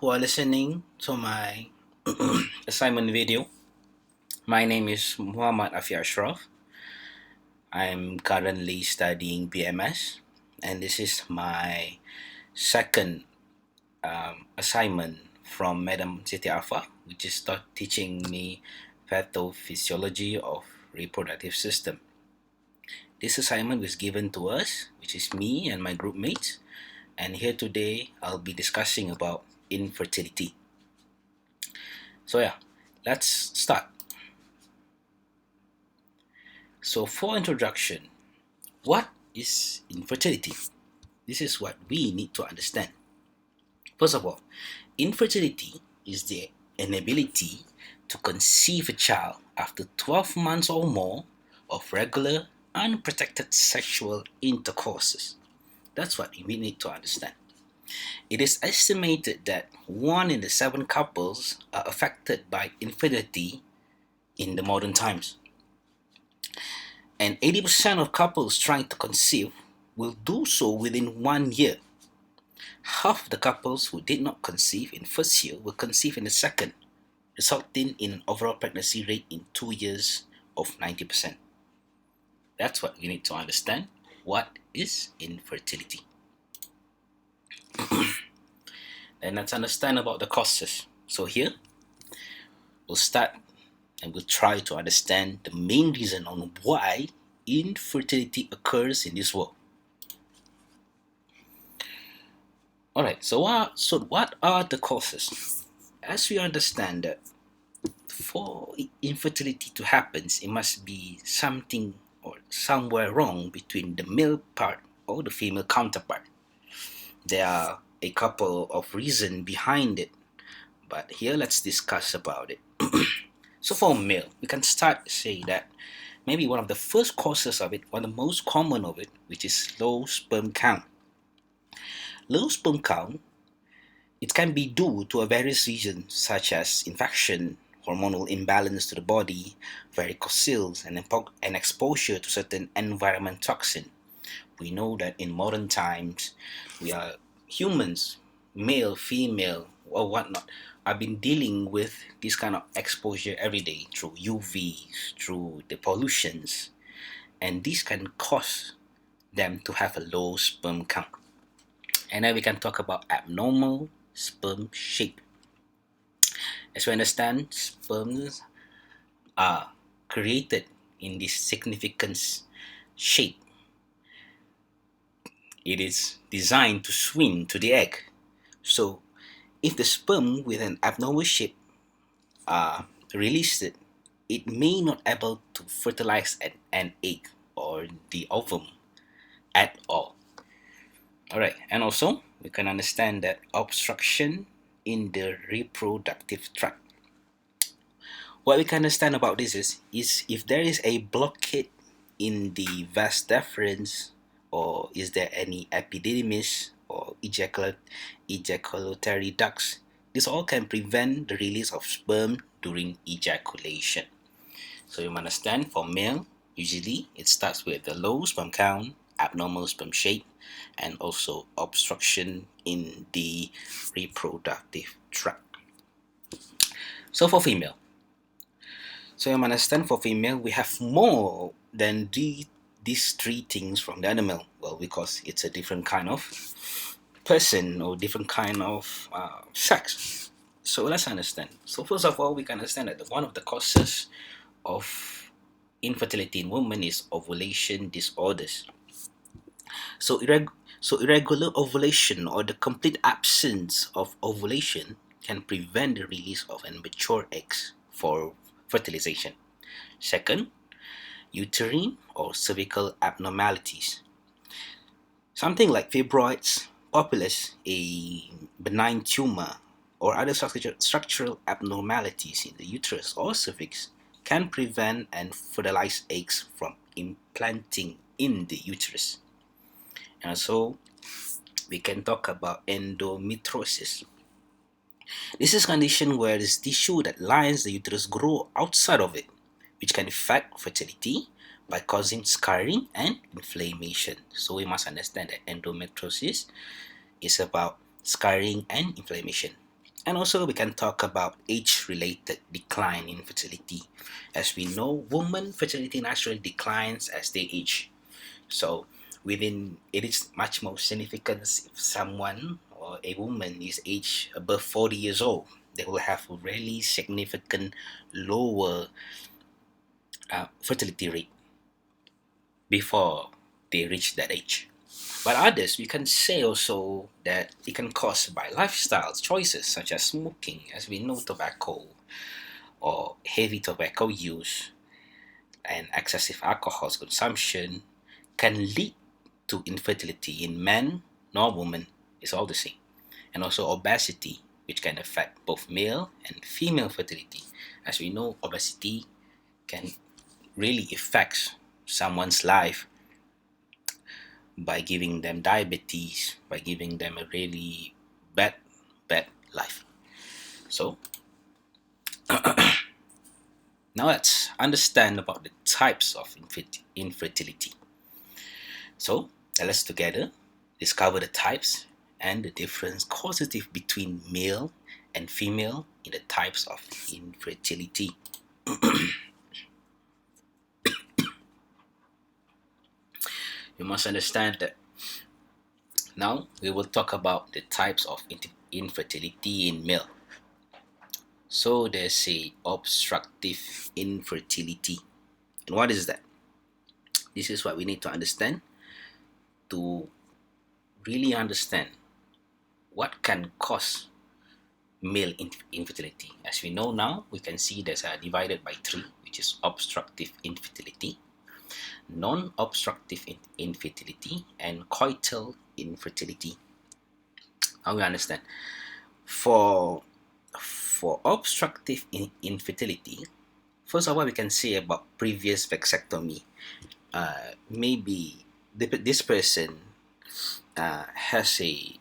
who are listening to my assignment video. My name is Muhammad Afi Ashraf. I'm currently studying BMS, and this is my second assignment from Madam Siti Arfa, which is teaching me Pathophysiology of Reproductive System. This assignment was given to us, which is me and my group mates, and here today I'll be discussing about infertility. So yeah, let's start. So for introduction, what is infertility? This is what we need to understand. First of all, infertility is the inability to conceive a child after 12 months or more of regular, unprotected sexual intercourses. That's what we need to understand. It is estimated that 1 in 7 couples are affected by infertility in the modern times. And 80% of couples trying to conceive will do so within 1 year. Half the couples who did not conceive in first year will conceive in the second, resulting in an overall pregnancy rate in 2 years of 90%. That's what we need to understand. What is infertility? Then let's understand about the causes. So here, we'll start and we'll try to understand the main reason on why infertility occurs in this world. Alright, so what are the causes? As we understand that for infertility to happen, it must be something or somewhere wrong between the male part or the female counterpart. There are a couple of reasons behind it, but here let's discuss about it. So for male, we can start to say that maybe one of the first causes of it, one of the most common of it, which is low sperm count. Low sperm count, it can be due to a various reasons such as infection, hormonal imbalance to the body, varicocele, and exposure to certain environment toxin. We know that in modern times, we are humans, male, female, or whatnot, have been dealing with this kind of exposure every day through UVs, through the pollutions, and this can cause them to have a low sperm count. And then we can talk about abnormal sperm shape. As we understand, sperms are created in this significant shape. It is designed to swim to the egg. So if the sperm with an abnormal shape are released, it may not able to fertilize an egg or the ovum at all. Alright, and also we can understand that obstruction in the reproductive tract. What we can understand about this is if there is a blockade in the vas deferens, or is there any epididymis or ejaculatory ducts, this all can prevent the release of sperm during ejaculation. So you understand, for male, usually it starts with the low sperm count, abnormal sperm shape, and also obstruction in the reproductive tract. So for female, so you understand, for female, we have more than these 3 things from the animal. Well, because it's a different kind of person or different kind of sex. So let's understand. So first of all, we can understand that one of the causes of infertility in women is ovulation disorders. So irregular ovulation or the complete absence of ovulation can prevent the release of immature eggs for fertilization. Second, uterine or cervical abnormalities. Something like fibroids, populus, a benign tumor, or other structural abnormalities in the uterus or cervix can prevent and fertilize eggs from implanting in the uterus. And so we can talk about endometriosis. This is a condition where this tissue that lines the uterus grow outside of it, which can affect fertility by causing scarring and inflammation. So we must understand that endometriosis is about scarring and inflammation. And also we can talk about age-related decline in fertility. As we know, women fertility naturally declines as they age. So within it is much more significant if someone or a woman is aged above 40 years old, they will have a really significant lower fertility rate before they reach that age. But others, we can say also that it can cause by lifestyle choices such as smoking, as we know, tobacco or heavy tobacco use and excessive alcohol consumption can lead to infertility in men nor women. It's all the same. And also obesity, which can affect both male and female fertility. As we know, obesity can really affect someone's life by giving them diabetes, by giving them a really bad, bad life. So now let's understand about the types of infertility. So let's together discover the types and the difference causative between male and female in the types of infertility. You must understand that now we will talk about the types of infertility in male. So there's a obstructive infertility. And what is that? This is what we need to understand to really understand what can cause male infertility. As we know now, we can see there's a divided by three, which is obstructive infertility, non-obstructive infertility, and coital infertility. Now we understand. For obstructive infertility, first of all, we can say about previous vasectomy. Maybe this person has a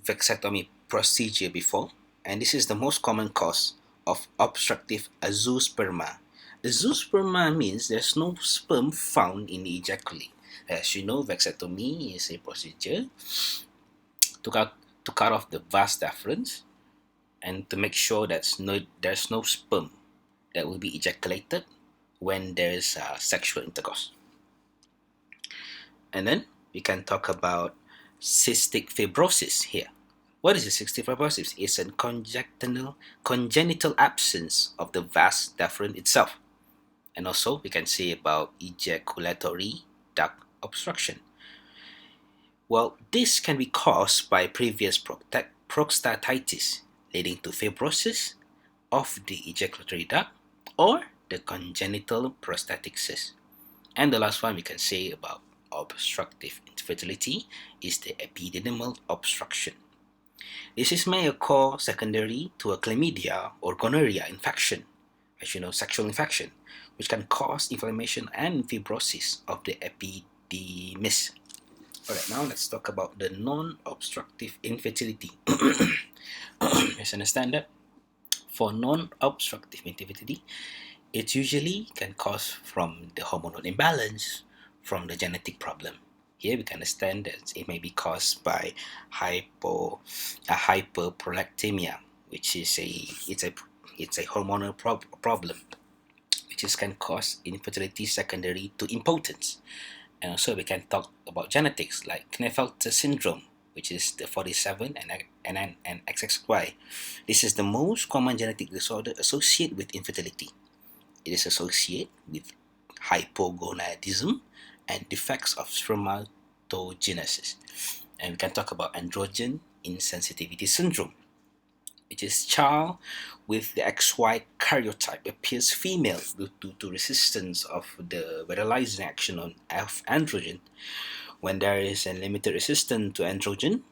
vasectomy procedure before, and this is the most common cause of obstructive azoosperma. Azoosperma means there's no sperm found in the ejaculate. As you know, vasectomy is a procedure to cut off the vas deferens and to make sure there's no sperm that will be ejaculated when there's sexual intercourse. And then we can talk about cystic fibrosis here. What is a cystic fibrosis? It's a congenital absence of the vas deferens itself. And also we can say about ejaculatory duct obstruction. Well, this can be caused by previous prostatitis leading to fibrosis of the ejaculatory duct or the congenital prostatic cyst. And the last one we can say about obstructive infertility is the epididymal obstruction. This may occur secondary to a chlamydia or gonorrhea infection, as you know, sexual infection, which can cause inflammation and fibrosis of the epididymis. Alright, now let's talk about the non-obstructive infertility. Let's understand that for non-obstructive infertility, it usually can cause from the hormonal imbalance, from the genetic problem. Here we can understand that it may be caused by hyperprolactemia, which is a hormonal problem, which can cause infertility secondary to impotence. And also we can talk about genetics like Klinefelter syndrome, which is the 47 and XXY. This is the most common genetic disorder associated with infertility. It is associated with hypogonadism and defects of spermatogenesis. And we can talk about androgen insensitivity syndrome, which is child with the XY karyotype appears female due to resistance of the virilizing action of androgen. When there is a limited resistance to androgen,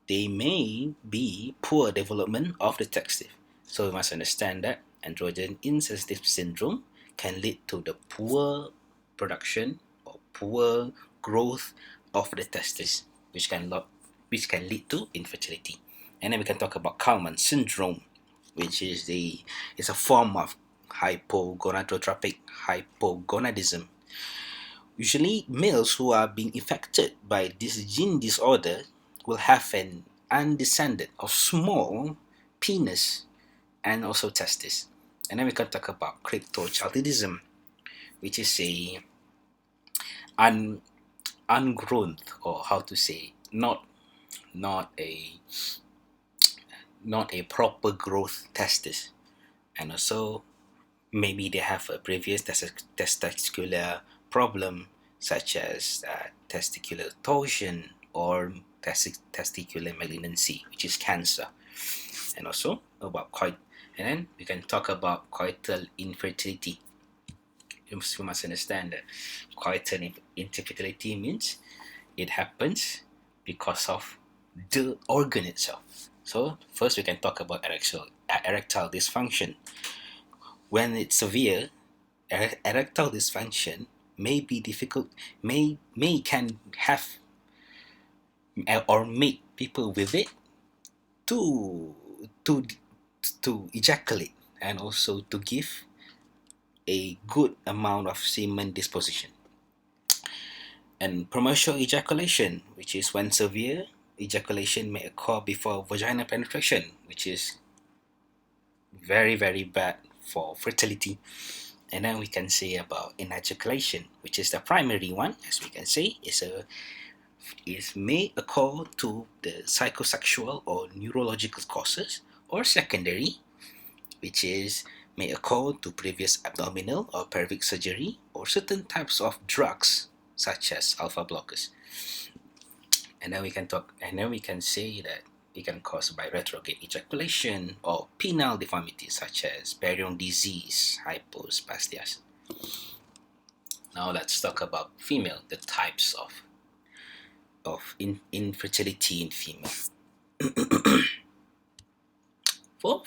there may be poor development of the testis. So we must understand that androgen insensitive syndrome can lead to the poor production or poor growth of the testis, which can lead to infertility. And then we can talk about Kalman syndrome, which is a form of hypogonadotropic hypogonadism. Usually, males who are being affected by this gene disorder will have an undescended or small penis, and also testis. And then we can talk about cryptochaldism, which is a ungrown, or how to say, not a not a proper growth testis, and also maybe they have a previous testicular problem, such as testicular torsion or testicular malignancy, which is cancer. And also about and then we can talk about coital infertility. You must understand that coital infertility means it happens because of the organ itself. So first we can talk about erectile dysfunction. When it's severe, erectile dysfunction may be difficult, may can have or make people with it to to to ejaculate, and also to give a good amount of semen disposition. And premature ejaculation, which is when severe ejaculation may occur before vaginal penetration, which is very bad for fertility. And then we can say about ejaculation, which is the primary one, as we can say, is may occur to the psychosexual or neurological causes, or secondary, which is may occur to previous abdominal or pelvic surgery, or certain types of drugs such as alpha blockers. And then we can say that it can cause by retrograde ejaculation or penile deformities such as Baryon disease, hypospadias. Now let's talk about female, the types of infertility in female.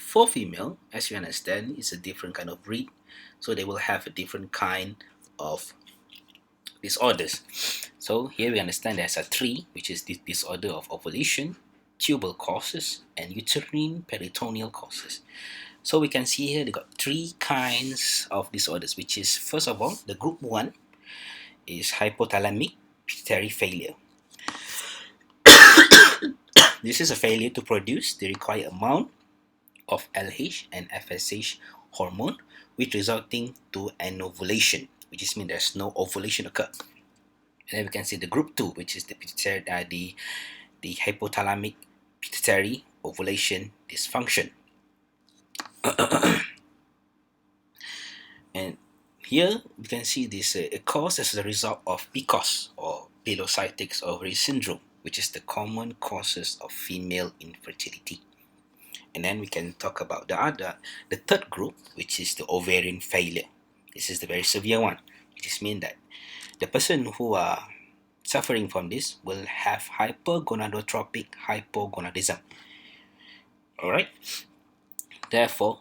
For female, as you understand, it's a different kind of breed, so they will have a different kind of disorders. So here we understand there's a three, which is the disorder of ovulation, tubal causes, and uterine peritoneal causes. So we can see here they got three kinds of disorders, which is, first of all, the group 1 is hypothalamic pituitary failure. This is a failure to produce the required amount of LH and FSH hormone, which resulting to anovulation, which is mean there's no ovulation occur. And then we can see the group 2, which is the pituitary, the hypothalamic pituitary ovulation dysfunction. And here we can see this occurs as a result of PCOS, or pilocytic ovary syndrome, which is the common causes of female infertility. And then we can talk about the third group, which is the ovarian failure. This is the very severe one, which is mean that the person who are suffering from this will have hypergonadotropic hypogonadism. Alright, therefore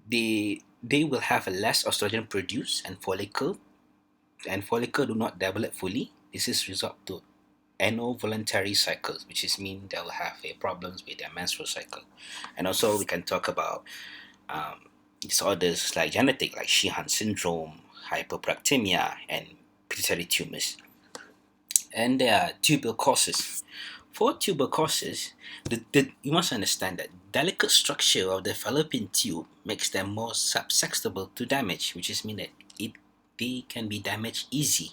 they will have a less estrogen produced, and follicle do not develop fully. This is result to anovulatory cycles, which is mean they will have problems with their menstrual cycle. And also we can talk about disorders like genetic, like Sheehan syndrome, hyperpractemia, and pituitary tumors. And there are tubal causes. For tubal causes, you must understand that delicate structure of the fallopian tube makes them more susceptible to damage, which is mean that they can be damaged easy.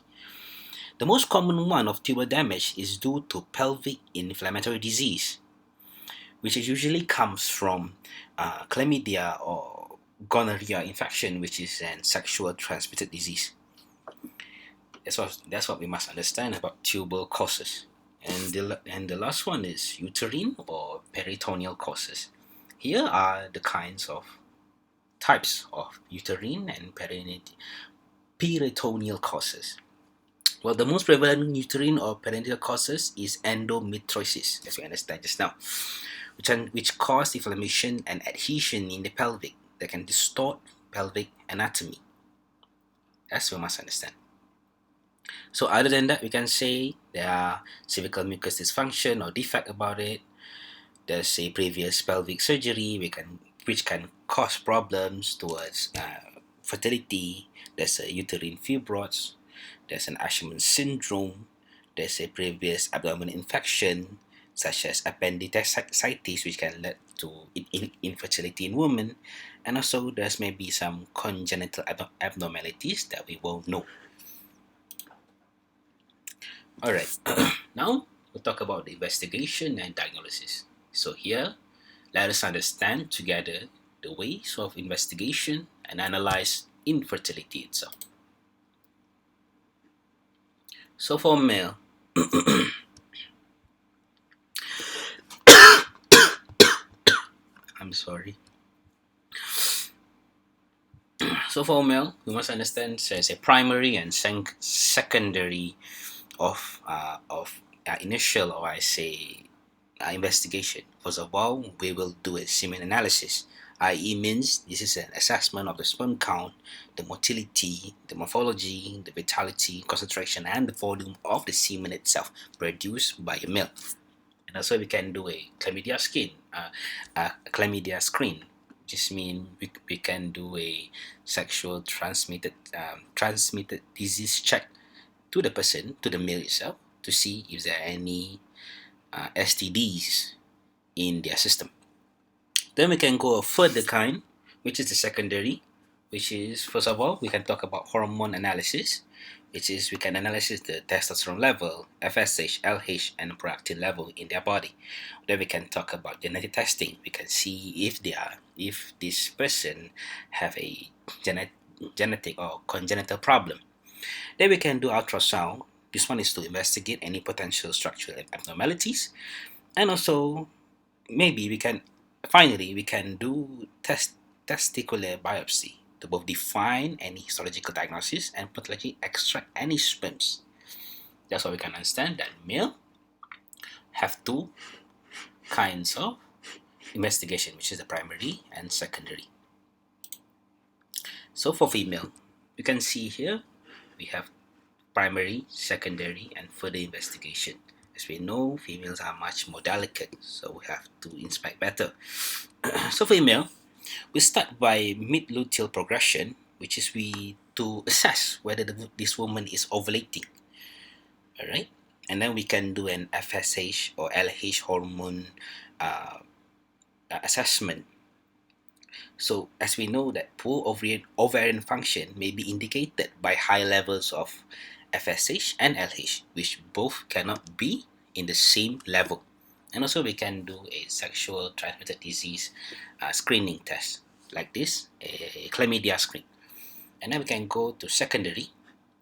The most common one of tubal damage is due to pelvic inflammatory disease, which usually comes from chlamydia or gonorrhea infection, which is a sexual transmitted disease. That's what we must understand about tubal causes. And the last one is uterine or peritoneal causes. Here are the types of uterine and peritoneal causes. Well, the most prevalent uterine or peritoneal causes is endometriosis, as we understand just now, which cause inflammation and adhesion in the pelvic that can distort pelvic anatomy, as we must understand. So other than that, we can say there are cervical mucus dysfunction or defect about it. There's a previous pelvic surgery which can cause problems towards fertility. There's a uterine fibroids. There's an Assigment syndrome. There's a previous abdominal infection, such as appendicitis, which can lead to infertility in women, and also there's maybe some congenital abnormalities that we won't know. All right, now we'll talk about the investigation and diagnosis. So here, let us understand together the ways of investigation and analyze infertility itself. So for male, I'm sorry. So for male, we must understand there's a primary and secondary of initial, or I say investigation. First of all, we will do a semen analysis, i.e., means this is an assessment of the sperm count, the motility, the morphology, the vitality, concentration, and the volume of the semen itself produced by a male. And also, we can do a chlamydia screen. Just mean we can do a sexual transmitted disease check to the person, to the male itself, to see if there are any STDs in their system. Then we can go a further kind, which is the secondary, which is, first of all, we can talk about hormone analysis, which is we can analyze the testosterone level, FSH, LH, and prolactin level in their body. Then we can talk about genetic testing. We can see if this person have a genetic or congenital problem. Then we can do ultrasound. This one is to investigate any potential structural abnormalities, and also maybe we can do testicular biopsy to both define any histological diagnosis and potentially extract any sperms. That's why we can understand that male have two kinds of investigation, which is the primary and secondary. So for female, you can see here we have primary, secondary, and further investigation. As we know, females are much more delicate, so we have to inspect better. So female, we start by mid-luteal progression, which is we to assess whether this woman is ovulating. All right, and then we can do an FSH or LH hormone assessment. So as we know that poor ovarian function may be indicated by high levels of FSH and LH, which both cannot be in the same level. And also we can do a sexual transmitted disease screening test like this, a chlamydia screen. And then we can go to secondary,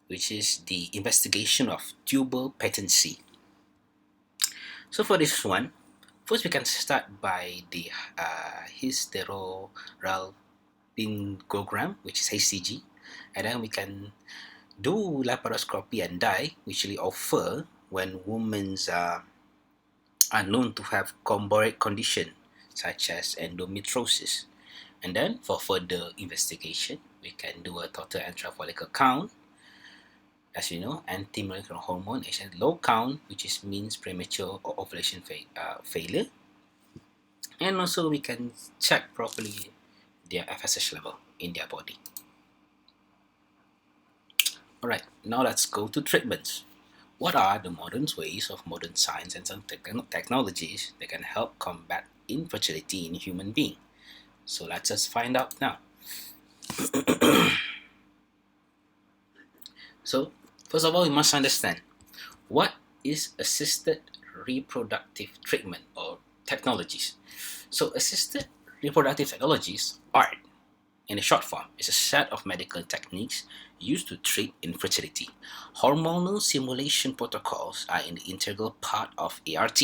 which is the investigation of tubal patency. So for this one, first we can start by the hysteroralpingogram, which is HCG, and then we can do laparoscopy and dye, which we offer when women are known to have comorbid condition such as endometriosis. And then for further investigation, we can do a total antral follicle count. As you know, anti-molecular hormone is a low count, which means premature or ovulation failure. And also we can check properly their FSH level in their body. Alright, now let's go to treatments. What are the modern ways of modern science and some technologies that can help combat infertility in human beings? So let's just find out now. So first of all, we must understand what is assisted reproductive treatment or technologies. So assisted reproductive technologies are, in a short form, is a set of medical techniques used to treat infertility. Hormonal stimulation protocols are an integral part of ART,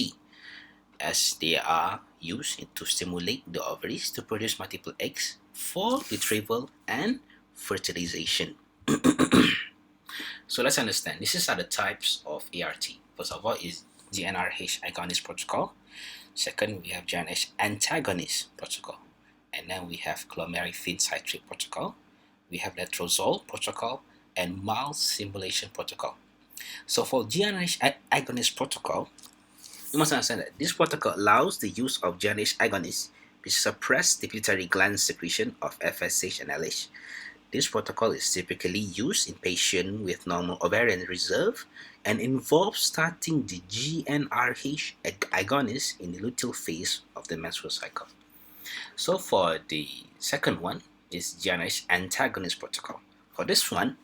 as they are used to stimulate the ovaries to produce multiple eggs for retrieval and fertilization. So let's understand. These are the types of ART. First of all is GnRH agonist protocol. Second, we have GnRH antagonist protocol. And then we have clomiphene citrate protocol. We have letrozole protocol and mild stimulation protocol. So for GnRH agonist protocol, you must understand that this protocol allows the use of GnRH agonists to suppress the pituitary gland secretion of FSH and LH. This protocol is typically used in patients with normal ovarian reserve and involves starting the GnRH agonist in the luteal phase of the menstrual cycle. So for the second one is GnRH antagonist protocol. For this one,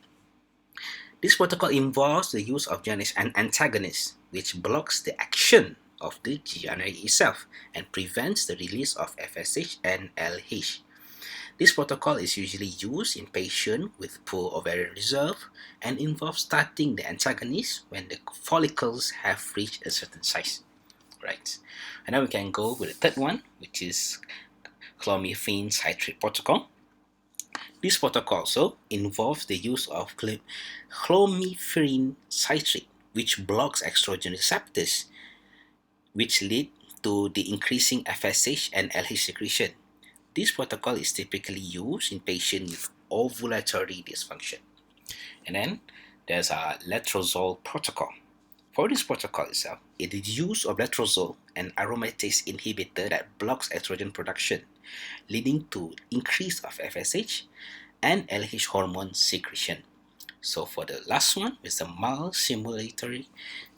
this protocol involves the use of GnRH antagonist, which blocks the action of the GnRH itself and prevents the release of FSH and LH. This protocol is usually used in patients with poor ovarian reserve and involves starting the antagonist when the follicles have reached a certain size. Right. And now we can go with the third one, which is clomiphene citrate protocol. This protocol also involves the use of clomiphene citrate, which blocks estrogen receptors, which lead to the increasing FSH and LH secretion. This protocol is typically used in patients with ovulatory dysfunction. And then there's a letrozole protocol. For this protocol itself, it is use of letrozole, an aromatase inhibitor that blocks estrogen production, leading to increase of FSH and LH hormone secretion. So for the last one is the mild stimulatory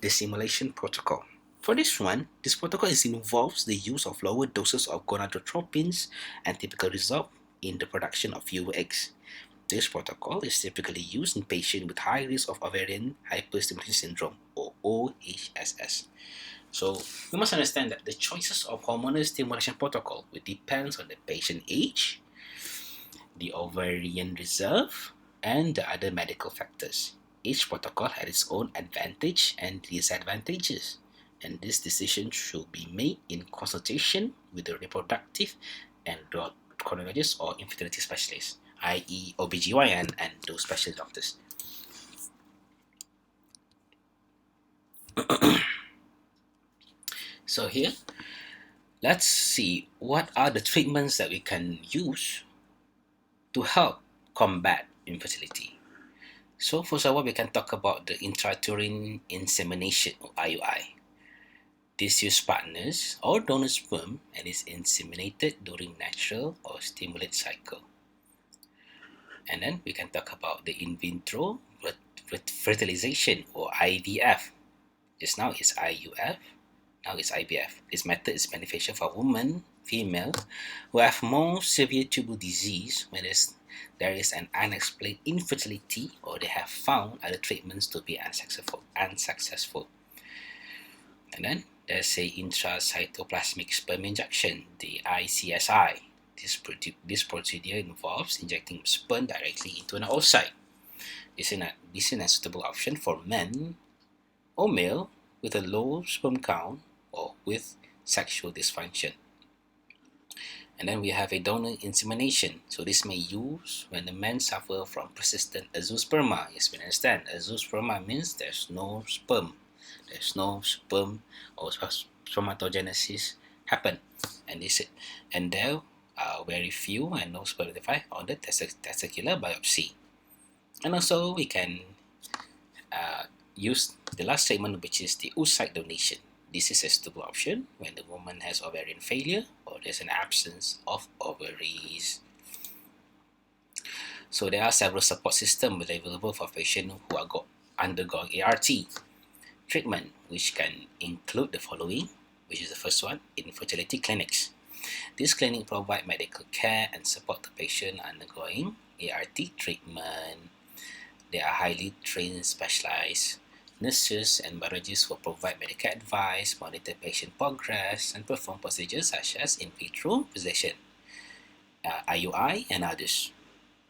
dissimulation protocol. For this one, this protocol involves the use of lower doses of gonadotropins and typically result in the production of fewer eggs. This protocol is typically used in patients with high risk of ovarian hyperstimulation syndrome or OHSS. So we must understand that the choices of hormonal stimulation protocol will depend on the patient age, the ovarian reserve, and the other medical factors. Each protocol has its own advantage and disadvantages, and this decision should be made in consultation with the reproductive endocrinologist or infertility specialist, i.e. OBGYN and those specialist doctors. So here, let's see what are the treatments that we can use to help combat infertility. So first of all, we can talk about the intrauterine insemination or IUI. This uses partners or donor sperm and is inseminated during natural or stimulate cycle. And then we can talk about the in vitro fertilization or IVF. Just now it's IUF, now it's IVF. This method is beneficial for women, female, who have more severe tubal disease when there is an unexplained infertility or they have found other treatments to be unsuccessful. And then there's a intracytoplasmic sperm injection, the ICSI. This procedure involves injecting sperm directly into an oocyte. This is a suitable option for men or male with a low sperm count or with sexual dysfunction. And then we have a donor insemination. So this may use when the men suffer from persistent azoosperma. Yes, we understand. Azoosperma means there's no sperm. There's no sperm or spermatogenesis happen. And there are very few and no sperm identified on the testicular biopsy. And also we can use the last treatment, which is the oocyte donation. This is a suitable option when the woman has ovarian failure or there's an absence of ovaries. So there are several support systems available for patients who are undergoing ART treatment, which can include the following, which is the first one, infertility clinics. This clinic provide medical care and support the patient undergoing ART treatment. They are highly trained, specialized nurses and biologists will provide medical advice, monitor patient progress, and perform procedures such as in vitro fertilization, IUI, and others.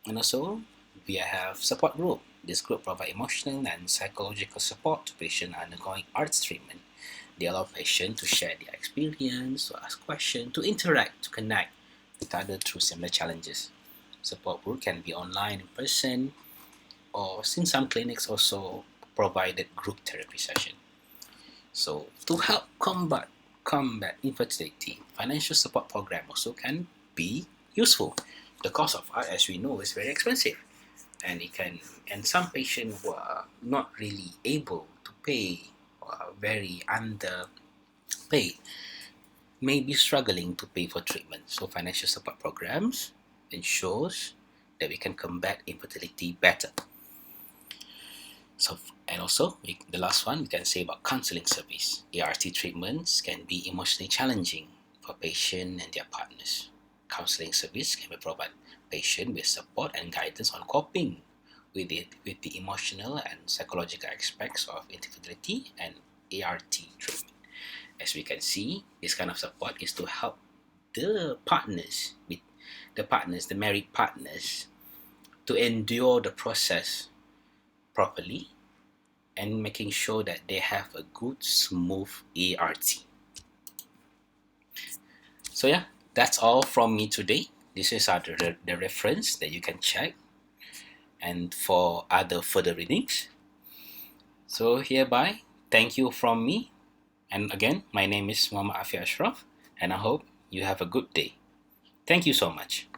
And also, we have support group. This group provides emotional and psychological support to patients undergoing ARTS treatment. They allow patients to share their experience, to ask questions, to interact, to connect with others through similar challenges. Support group can be online, in person, or in some clinics also provided group therapy session. So to help combat infertility, financial support program also can be useful. The cost of art, as we know, is very expensive, and some patients who are not really able to pay or are very underpaid may be struggling to pay for treatment. So financial support programs ensures that we can combat infertility better. So, and also the last one we can say about counseling service. ART treatments can be emotionally challenging for patients and their partners. Counseling service can provide patients with support and guidance on coping with the emotional and psychological aspects of infertility and ART treatment. As we can see, this kind of support is to help the partners, the married partners, to endure the process properly and making sure that they have a good, smooth ART. So yeah, that's all from me today. This is the reference that you can check and for other further readings. So hereby, thank you from me. And again, my name is Muhammad Afi Ashraf, and I hope you have a good day. Thank you so much.